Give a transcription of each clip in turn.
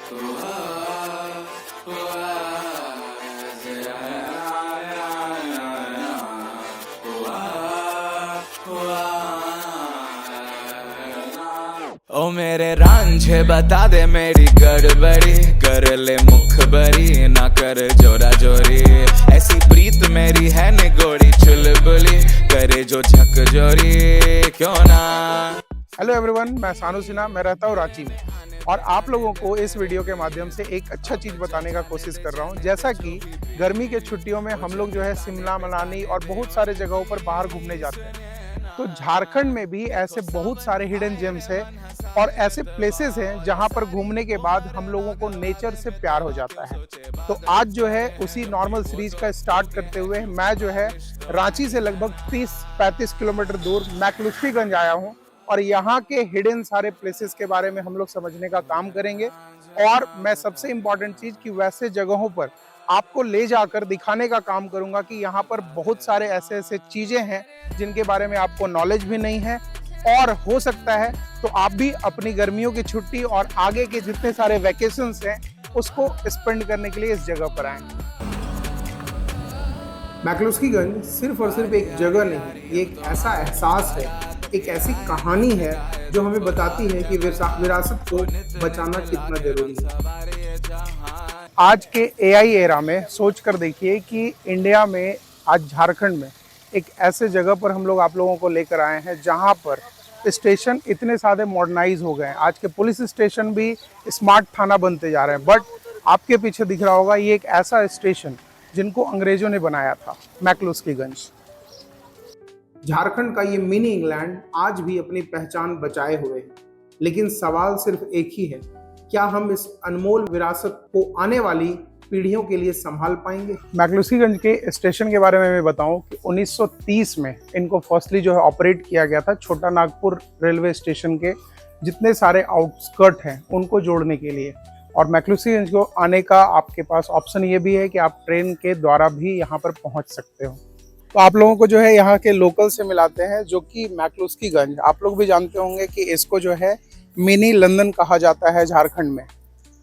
ओ मेरे रांझे बता दे मेरी गड़बड़ी, कर ले मुखबरी ना कर जोरा जोरी, ऐसी प्रीत मेरी है निगोड़ी चुलबुली, करे जो झक जोरी क्यों ना। हेलो एवरीवन, मैं सानू सिन्हा, मैं रहता हूँ रांची में और आप लोगों को इस वीडियो के माध्यम से एक अच्छा चीज़ बताने का कोशिश कर रहा हूँ। जैसा कि गर्मी के छुट्टियों में हम लोग जो है शिमला, मनाली और बहुत सारे जगहों पर बाहर घूमने जाते हैं, तो झारखंड में भी ऐसे बहुत सारे हिडन जेम्स है और ऐसे प्लेसेस हैं जहां पर घूमने के बाद हम लोगों को नेचर से प्यार हो जाता है। तो आज जो है उसी नॉर्मल सीरीज का स्टार्ट करते हुए मैं जो है रांची से लगभग 30-35 किलोमीटर दूर मैक्लुस्कीगंज आया हूं और यहाँ के हिडन सारे प्लेसेस के बारे में हम लोग समझने का काम करेंगे। और मैं सबसे इम्पोर्टेंट चीज़ कि वैसे जगहों पर आपको ले जाकर दिखाने का काम करूंगा कि यहाँ पर बहुत सारे ऐसे ऐसे चीज़ें हैं जिनके बारे में आपको नॉलेज भी नहीं है, और हो सकता है तो आप भी अपनी गर्मियों की छुट्टी और आगे के जितने सारे वैकेशंस हैं उसको स्पेंड करने के लिए इस जगह पर आएंगे। मैक्लुस्कीगंज सिर्फ और सिर्फ एक जगह नहीं, ये एक ऐसा एहसास है, एक ऐसी कहानी है जो हमें बताती है कि विरासत को बचाना कितना जरूरी है। आज के एआई एरा में सोच कर देखिए कि इंडिया में आज झारखंड में एक ऐसे जगह पर हम लोग आप लोगों को लेकर आए हैं जहां पर स्टेशन इतने सारे मॉडर्नाइज हो गए हैं। आज के पुलिस स्टेशन भी स्मार्ट थाना बनते जा रहे हैं, बट आपके पीछे दिख रहा होगा ये एक ऐसा स्टेशन जिनको अंग्रेजों ने बनाया था, मैक्लुस्कीगंज। झारखंड का ये मिनी इंग्लैंड आज भी अपनी पहचान बचाए हुए है, लेकिन सवाल सिर्फ एक ही है, क्या हम इस अनमोल विरासत को आने वाली पीढ़ियों के लिए संभाल पाएंगे। मैक्लुस्कीगंज के स्टेशन के बारे में मैं बताऊं कि 1930 में इनको फर्स्टली जो है ऑपरेट किया गया था छोटा नागपुर रेलवे स्टेशन के जितने सारे आउटस्कर्ट हैं उनको जोड़ने के लिए। और मैक्लुस्कीगंज को आने का आपके पास ऑप्शन ये भी है कि आप ट्रेन के द्वारा भी यहाँ पर पहुँच सकते हो। तो आप लोगों को जो है यहाँ के लोकल से मिलाते हैं, जो कि मैक्लुस्कीगंज आप लोग भी जानते होंगे कि इसको जो है मिनी लंदन कहा जाता है झारखंड में।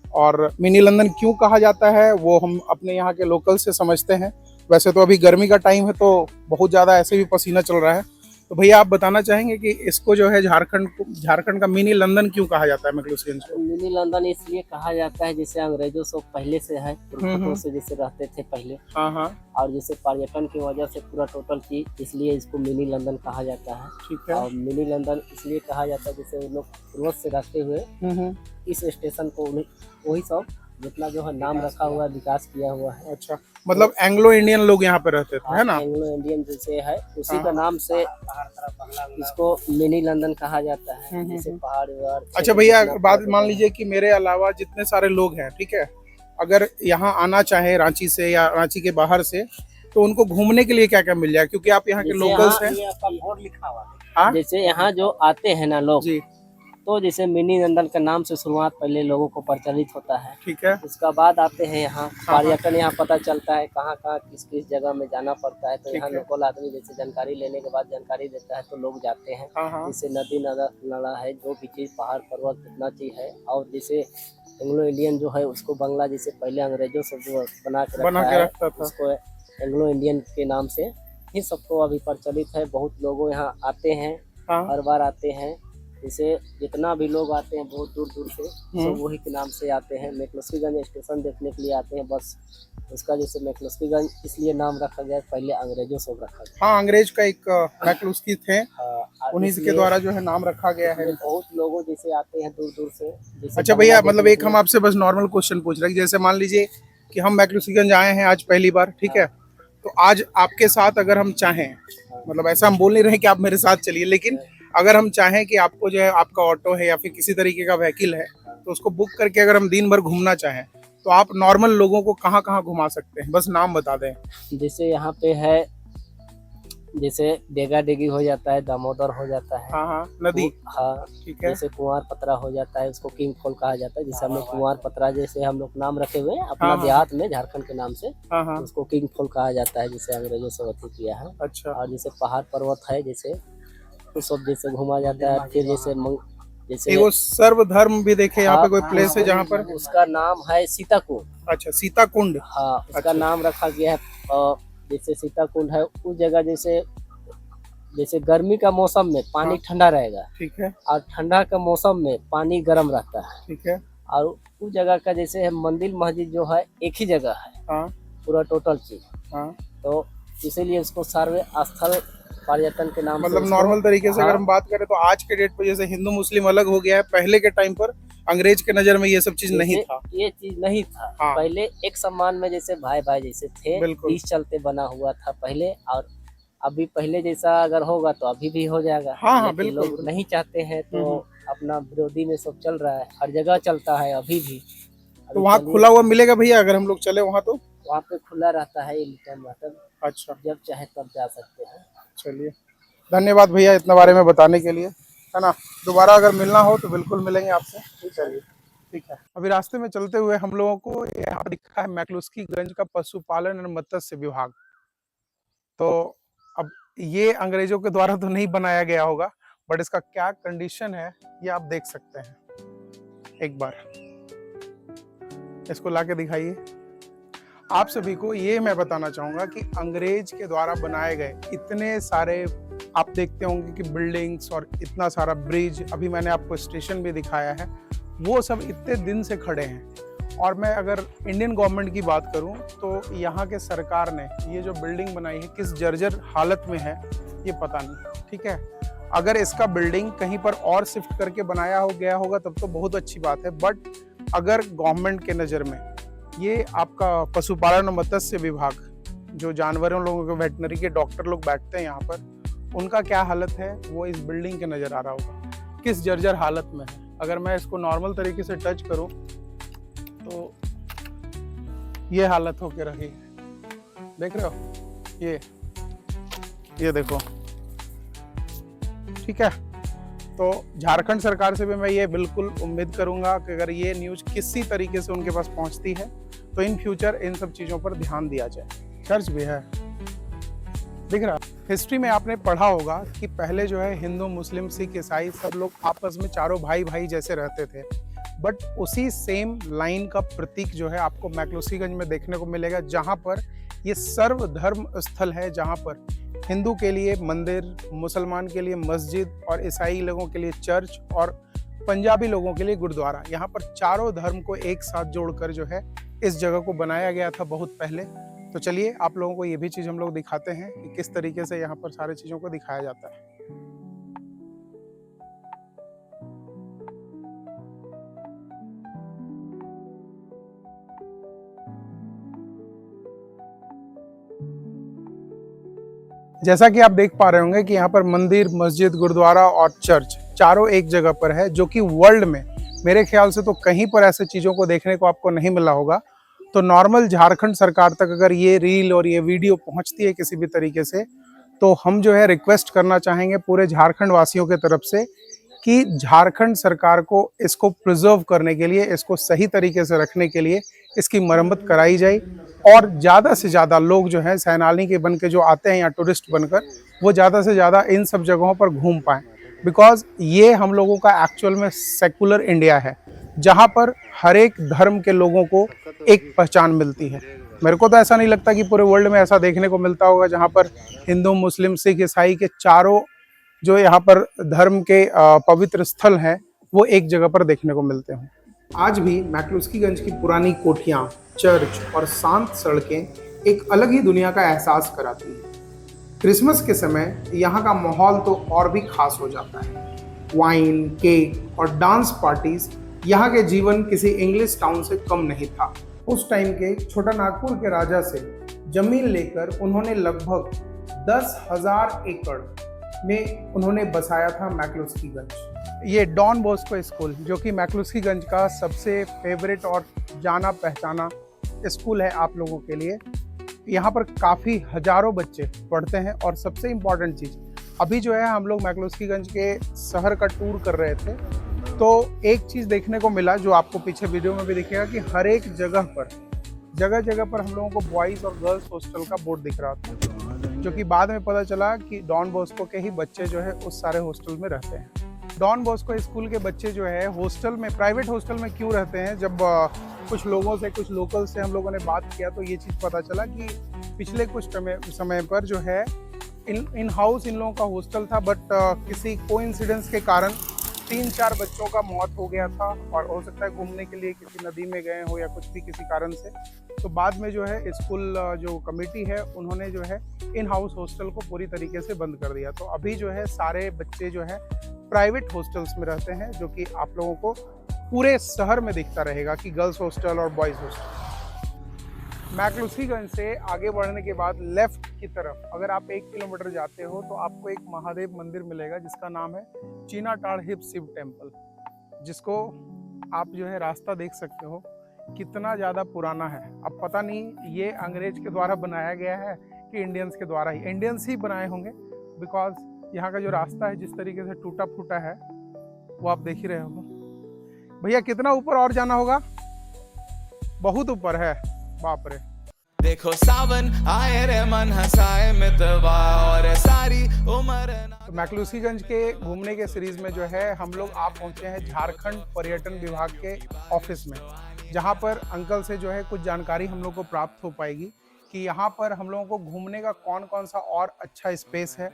और मिनी लंदन क्यों कहा जाता है वो हम अपने यहाँ के लोकल से समझते हैं। वैसे तो अभी गर्मी का टाइम है तो बहुत ज़्यादा ऐसे भी पसीना चल रहा है, तो भैया आप बताना चाहेंगे कि इसको जो है झारखंड का मिनी लंदन क्यों कहा जाता है मैक्लुस्कीगंज को? मिनी लंदन इसलिए कहा जाता है जैसे अंग्रेजों से पहले से है, पूर्वजों से जैसे रहते थे पहले। हाँ। और जैसे पर्यटन की वजह से पूरा टोटल चीज इसलिए इसको मिनी लंदन कहा जाता है। ठीक है। और मिनी लंदन इसलिए कहा जाता है जैसे वो लोग पूर्वज से रहते हुए इस स्टेशन को वही सब जितना जो है नाम रखा हुआ विकास किया हुआ है। अच्छा, मतलब एंग्लो इंडियन लोग यहाँ पे रहते थे, है ना? एंग्लो इंडियन जैसे है उसी का नाम से इसको मिनी लंदन कहा जाता है। जैसे पहाड़। अच्छा भैया, बात मान लीजिए कि मेरे अलावा जितने सारे लोग हैं, ठीक है, अगर यहाँ आना चाहे रांची से या रांची के बाहर से, तो उनको घूमने के लिए क्या क्या मिल जाए, क्योंकि आप यहाँ के लोकल्स हैं। जैसे यहाँ जो आते हैं ना लोग जी, तो जैसे मिनी लंदन के नाम से शुरुआत पहले लोगों को प्रचलित होता है। ठीक है। उसका बाद आते हैं यहाँ पर्यटन, यहाँ पता चलता है कहाँ कहाँ किस किस जगह में जाना पड़ता है। तो यहाँ लोकल आदमी जैसे जानकारी लेने के बाद जानकारी देता है तो लोग जाते हैं। जैसे नदी नाला है, जो भी चीज़ पहाड़ पर्वत कितना चीज है। और जैसे एंग्लो इंडियन जो है उसको बंगला जैसे पहले अंग्रेजों से जो बना के रखता था उसको एंग्लो इंडियन के नाम से ही सबको अभी प्रचलित है। बहुत लोग यहाँ आते हैं, हर बार आते हैं। जैसे जितना भी लोग आते हैं बहुत दूर दूर से, सब वही के नाम से आते हैं। मैक्लुस्कीगंज स्टेशन देखने के लिए आते हैं बस। उसका जैसे मैक्लुस्कीगंज इसलिए नाम रखा गया, पहले अंग्रेजों से रखा गया। हाँ, अंग्रेज का एक मैक्लुस्की थे, उन्हीं के द्वारा जो है नाम रखा गया है। बहुत लोगों जैसे आते हैं दूर दूर से। अच्छा भैया, मतलब एक हम आपसे बस नॉर्मल क्वेश्चन पूछ रहे हैं, जैसे मान लीजिए कि हम मैक्लुस्कीगंज आए हैं आज पहली बार, ठीक है, तो आज आपके साथ अगर हम चाहें, मतलब ऐसा हम बोल नहीं रहे कि आप मेरे साथ चलिए, लेकिन अगर हम चाहें कि आपको जो है आपका ऑटो है या फिर किसी तरीके का व्हीकल है तो उसको बुक करके अगर हम दिन भर घूमना चाहें तो आप नॉर्मल लोगों को कहाँ कहाँ घुमा सकते हैं, बस नाम बता दें। जैसे यहाँ पे है, जैसे डेगा डेगी हो जाता है, दामोदर हो जाता है। हाँ, नदी। हाँ, ठीक है। जैसे कुंवार पतरा हो जाता है, उसको किंग फॉल कहा जाता है। जैसे हम लोग कुंवार पतरा जैसे हम लोग नाम रखे हुए हैं अपना देहात में झारखंड के नाम से, उसको किंग फॉल कहा जाता है, जिसे अंग्रेजों से अथी किया है। अच्छा। और जैसे पहाड़ पर्वत है जैसे तो सब जैसे घूमा जाता है। फिर जैसे जैसे वो सर्वधर्म भी देखे यहाँ पे कोई प्लेस है जहाँ पर? उसका नाम है सीता कुंड। अच्छा, सीता कुंड। हाँ, उसका अच्छा। नाम रखा गया है। जैसे सीता कुंड है उस जगह, जैसे जैसे गर्मी का मौसम में पानी ठंडा रहेगा, ठीक है, और ठंडा का मौसम में पानी गर्म रहता है, ठीक है। और उस जगह का जैसे है मंदिर मस्जिद जो है एक ही जगह है, हाँ, पूरा टोटल चीज। हाँ। तो इसीलिए इसको सर्वे स्थल पर्यटन के नाम से मतलब इसको- नॉर्मल तरीके से हाँ, अगर हम बात करें तो आज के डेट पे जैसे हिंदू मुस्लिम अलग हो गया है, पहले के टाइम पर अंग्रेज के नजर में ये सब चीज नहीं था। ये चीज नहीं था। हाँ। पहले एक सम्मान में जैसे भाई भाई जैसे थे, बिल्कुल। इस चलते बना हुआ था पहले। और अभी पहले जैसा अगर होगा तो अभी भी हो जाएगा। हाँ, लेकिन बिल्कुल। लोग नहीं चाहते हैं, तो अपना विरोधी में सब चल रहा है, हर जगह चलता है अभी भी। तो वहाँ खुला हुआ मिलेगा भैया अगर हम लोग चले वहाँ तो? वहाँ पे खुला रहता है एनी टाइम, मतलब अच्छा, जब चाहे तब जा सकते हैं। चलिए, धन्यवाद भैया इतना बारे में बताने के लिए, है ना। दोबारा अगर मिलना हो तो बिल्कुल मिलेंगे आपसे। चलिए, ठीक है। अभी रास्ते में चलते हुए हम लोगों को यहाँ पर दिखा है मैक्लुस्कीगंज का पशुपालन और मत्स्य विभाग। तो अब ये अंग्रेजों के द्वारा तो नहीं बनाया गया होगा, बट इसका क्या कंडीशन है ये आप देख सकते हैं। एक बार इसको लाके दिखाइए। आप सभी को ये मैं बताना चाहूंगा कि अंग्रेज के द्वारा बनाए गए इतने सारे आप देखते होंगे कि बिल्डिंग्स और इतना सारा ब्रिज, अभी मैंने आपको स्टेशन भी दिखाया है, वो सब इतने दिन से खड़े हैं। और मैं अगर इंडियन गवर्नमेंट की बात करूं तो यहाँ के सरकार ने ये जो बिल्डिंग बनाई है किस जर्जर हालत में है ये पता नहीं, ठीक है। अगर इसका बिल्डिंग कहीं पर और शिफ्ट करके बनाया हो गया होगा तब तो बहुत अच्छी बात है, बट अगर गवर्नमेंट के नज़र में ये आपका पशुपालन और मत्स्य विभाग, जो जानवरों लोगों के वेटनरी के डॉक्टर लोग बैठते हैं यहाँ पर, उनका क्या हालत है वो इस बिल्डिंग के नज़र आ रहा होगा, किस जर्जर हालत में है। अगर मैं इसको नॉर्मल तरीके से टच करूं तो ये हालत होके रही है, देख रहे हो, ये देखो, ठीक है। तो झारखंड सरकार से भी मैं ये बिल्कुल उम्मीद करूंगा कि अगर ये न्यूज़ किसी तरीके से उनके पास पहुंचती है तो इन फ्यूचर इन सब चीज़ों पर ध्यान दिया जाए। चर्च भी है, दिख रहा। हिस्ट्री में आपने पढ़ा होगा कि पहले जो है हिंदू मुस्लिम सिख ईसाई सब लोग आपस में चारों भाई भाई जैसे रहते थे, बट उसी सेम लाइन का प्रतीक जो है आपको मैक्लुस्कीगंज में देखने को मिलेगा, जहाँ पर ये सर्वधर्म स्थल है, जहाँ पर हिंदू के लिए मंदिर, मुसलमान के लिए मस्जिद और ईसाई लोगों के लिए चर्च और पंजाबी लोगों के लिए गुरुद्वारा, यहाँ पर चारों धर्म को एक साथ जोड़कर जो है इस जगह को बनाया गया था बहुत पहले। तो चलिए आप लोगों को ये भी चीज़ हम लोग दिखाते हैं कि किस तरीके से यहाँ पर सारी चीज़ों को दिखाया जाता है। जैसा कि आप देख पा रहे होंगे कि यहाँ पर मंदिर, मस्जिद, गुरुद्वारा और चर्च चारों एक जगह पर है, जो कि वर्ल्ड में मेरे ख्याल से तो कहीं पर ऐसे चीज़ों को देखने को आपको नहीं मिला होगा। तो नॉर्मल झारखंड सरकार तक अगर ये रील और ये वीडियो पहुंचती है किसी भी तरीके से, तो हम जो है रिक्वेस्ट करना चाहेंगे पूरे झारखंड वासियों के तरफ से कि झारखंड सरकार को इसको प्रिजर्व करने के लिए, इसको सही तरीके से रखने के लिए इसकी मरम्मत कराई जाए, और ज़्यादा से ज़्यादा लोग जो हैं सैलानी के बन के जो आते हैं या टूरिस्ट बनकर, वो ज़्यादा से ज़्यादा इन सब जगहों पर घूम पाएँ। बिकॉज ये हम लोगों का एक्चुअल में सेकुलर इंडिया है, जहाँ पर हर एक धर्म के लोगों को एक पहचान मिलती है। मेरे को तो ऐसा नहीं लगता कि पूरे वर्ल्ड में ऐसा देखने को मिलता होगा जहाँ पर हिंदू, मुस्लिम, सिख, ईसाई के चारों जो यहाँ पर धर्म के पवित्र स्थल हैं वो एक जगह पर देखने को मिलते हैं। आज भी मैक्लुस्कीगंज की पुरानी कोठियाँ, चर्च और शांत सड़कें एक अलग ही दुनिया का एहसास कराती हैं। क्रिसमस के समय यहाँ का माहौल तो और भी खास हो जाता है। वाइन, केक और डांस पार्टीज यहाँ के जीवन किसी इंग्लिश टाउन से कम नहीं था। उस टाइम के छोटा नागपुर के राजा से जमीन लेकर उन्होंने लगभग 10,000 एकड़ में उन्होंने बसाया था मैक्लुस्कीगंज। ये डॉन बॉस्को स्कूल, जो कि मैक्लुस्कीगंज का सबसे फेवरेट और जाना पहचाना स्कूल है आप लोगों के लिए। यहाँ पर काफ़ी हजारों बच्चे पढ़ते हैं, और सबसे इम्पॉर्टेंट चीज़, अभी जो है हम लोग मैक्लुस्कीगंज के शहर का टूर कर रहे थे, तो एक चीज़ देखने को मिला जो आपको पीछे वीडियो में भी दिखेगा कि हर एक जगह पर हम लोगों को बॉयज़ और गर्ल्स हॉस्टल का बोर्ड दिख रहा था, जो कि बाद में पता चला कि डॉन बॉस्को के ही बच्चे जो है उस सारे हॉस्टल में रहते हैं। डॉन बॉस्को स्कूल के बच्चे जो है हॉस्टल में, प्राइवेट हॉस्टल में क्यों रहते हैं? जब कुछ लोगों से, कुछ लोकल से हम लोगों ने बात किया तो ये चीज़ पता चला कि पिछले कुछ समय पर जो है इन हाउस इन लोगों का हॉस्टल था, बट किसी कोइंसिडेंस के कारण 3-4 बच्चों का मौत हो गया था, और हो सकता है घूमने के लिए किसी नदी में गए हो या कुछ भी किसी कारण से। तो बाद में जो है स्कूल जो कमेटी है उन्होंने जो है इन हाउस हॉस्टल को पूरी तरीके से बंद कर दिया। तो अभी जो है सारे बच्चे जो है प्राइवेट हॉस्टल्स में रहते हैं, जो कि आप लोगों को पूरे शहर में दिखता रहेगा कि गर्ल्स हॉस्टल और बॉयज़ हॉस्टल। मैक्लूसीगंज से आगे बढ़ने के बाद लेफ्ट की तरफ अगर आप 1 किलोमीटर जाते हो तो आपको एक महादेव मंदिर मिलेगा जिसका नाम है चीनाटाड़ हिप शिव टेम्पल, जिसको आप जो है रास्ता देख सकते हो कितना ज़्यादा पुराना है। अब पता नहीं ये अंग्रेज के द्वारा बनाया गया है कि इंडियंस के द्वारा ही, इंडियंस ही बनाए होंगे, बिकॉज यहाँ का जो रास्ता है जिस तरीके से टूटा फूटा है वो आप देख ही रहे हो। भैया कितना ऊपर और जाना होगा? बहुत ऊपर है, बाप रे। देखो सावन आए रे मन हंसाए मितवा और सारी उम्र। तो मैक्लूसीगंज के घूमने के सीरीज में जो है हम लोग आप पहुंचे हैं झारखंड पर्यटन विभाग के ऑफिस में, जहां पर अंकल से जो है कुछ जानकारी हम लोग को प्राप्त हो पाएगी कि यहाँ पर हम लोगों को घूमने का कौन कौन सा और अच्छा स्पेस है,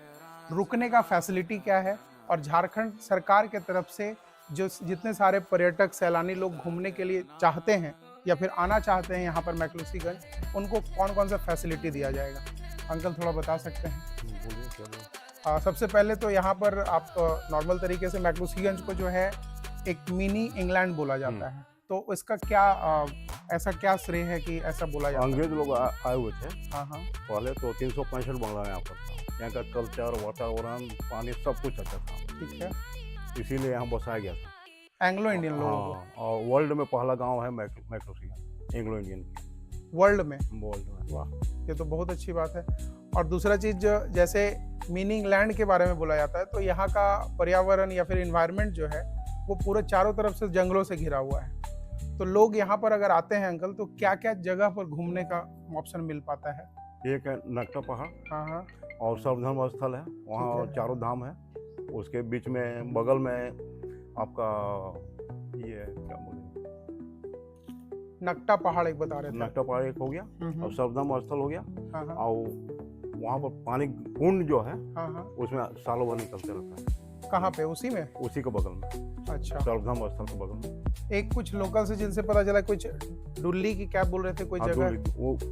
रुकने का फैसिलिटी क्या है, और झारखंड सरकार के तरफ से जो जितने सारे पर्यटक सैलानी लोग घूमने के लिए चाहते हैं या फिर आना चाहते हैं यहाँ पर मैक्लूसीगंज, उनको कौन कौन सा फैसिलिटी दिया जाएगा। अंकल थोड़ा बता सकते हैं? सबसे पहले तो यहाँ पर आप नॉर्मल तरीके से मैक्लूसीगंज को जो है एक मिनी इंग्लैंड बोला जाता है, तो इसका क्या ऐसा क्या श्रेय है कि ऐसा बोला जाता है? अंग्रेज लोग आए हुए थे। हाँ हाँ, पहले तो 365 बंगला यहाँ पर था। यहाँ का कल्चर, वातावरण, पानी सब कुछ अच्छा था, ठीक है। इसीलिए यहाँ बसाया गया था एंग्लो इंडियन लोगों हाँ, और वर्ल्ड में पहला गांव है मैक्लूसीगंज, एंग्लो इंडियन को वर्ल्ड में। वर्ल्ड में। वाह, ये तो बहुत अच्छी बात है। और दूसरा चीज़ जैसे मिनी इंग्लैंड के बारे में बोला जाता है, तो यहाँ का पर्यावरण या फिर इन्वायरमेंट जो है वो पूरे चारों तरफ से जंगलों से घिरा हुआ है। तो लोग यहाँ पर अगर आते हैं अंकल, तो क्या क्या जगह पर घूमने का ऑप्शन मिल पाता है? एक है नक्टा पहाड़, हाँ हाँ, और सर्वधर्म स्थल है, वहाँ ठीक है। चारों धाम है। उसके बीच में बगल में आपका ये क्या बोले, नक्टा पहाड़ एक बता रहे थे। नक्टा पहाड़ एक हो गया, और सर्वधर्म स्थल हो गया, हाँ हाँ, और वहाँ पर पानी कुंड जो है हाँ हाँ। उसमें सालों भर निकलते रहता है। कहाँ पे? उसी में? उसी के बगल में, अच्छा। सर्वधर्म स्थल के बगल में। एक कुछ लोकल से जिनसे पता चला कुछ दुल्ली की क्या बोल रहे थे, कोई हाँ, जगह?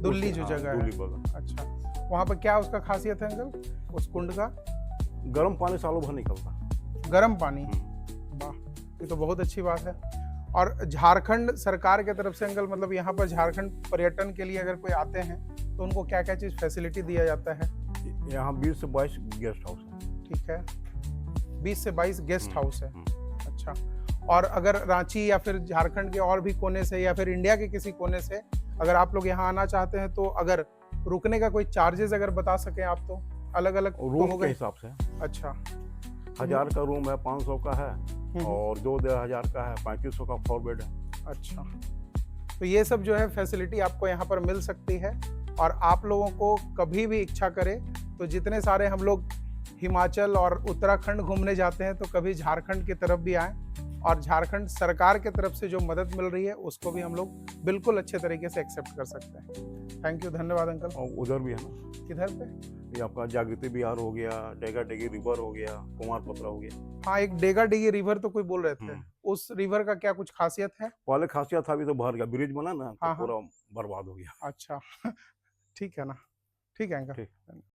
दुल्ली जो हाँ, जगह है। दुल्ली बगल। अच्छा, वहाँ पर क्या उसका खासियत है अंकल, उस कुंड का? गर्म पानी सालों भर निकलता है। गर्म पानी? वाह, ये तो बहुत अच्छी बात है। और झारखंड सरकार के तरफ से अंकल, मतलब यहाँ पर झारखंड पर्यटन के लिए अगर कोई आते हैं तो उनको क्या क्या चीज़ फैसिलिटी दिया जाता है? यहाँ 20 से 22 गेस्ट हाउस है। ठीक है, 20 से 22 गेस्ट हाउस है। अच्छा, और अगर रांची या फिर झारखंड के और भी कोने से या फिर इंडिया के किसी कोने से अगर आप लोग यहाँ आना चाहते हैं, तो अगर रुकने का कोई चार्जेस अगर बता सकें आप, तो अलग अलग रूम के हिसाब से। अच्छा, 1000 का रूम है, 500 का है, और 2-1500 का है, 3500 का 4 बेड है। अच्छा, तो ये सब जो है फैसिलिटी आपको यहाँ पर मिल सकती है। और आप लोगों को कभी भी इच्छा करे तो जितने सारे हम लोग हिमाचल और उत्तराखंड घूमने जाते हैं, तो कभी झारखंड की तरफ भी आएँ, और झारखंड सरकार के तरफ से जो मदद मिल रही है उसको भी हम लोग बिल्कुल अच्छे तरीके से एक्सेप्ट कर सकते हैं। थैंक यू, धन्यवाद अंकल। और उधर भी है ना, किधर पे? ये आपका जागृति बिहार हो गया, डेगा डेगी रिवर हो गया, कुमार पत्रा हो गया। हाँ, एक डेगा डिगी रिवर तो कोई बोल रहे थे, उस रिवर का क्या कुछ खासियत है? पहले खासियत था, अभी तो भर गया, ब्रिज बना ना, तो हाँ, पूरा बर्बाद हो गया। अच्छा ठीक है ना, ठीक है अंकल। ठीक।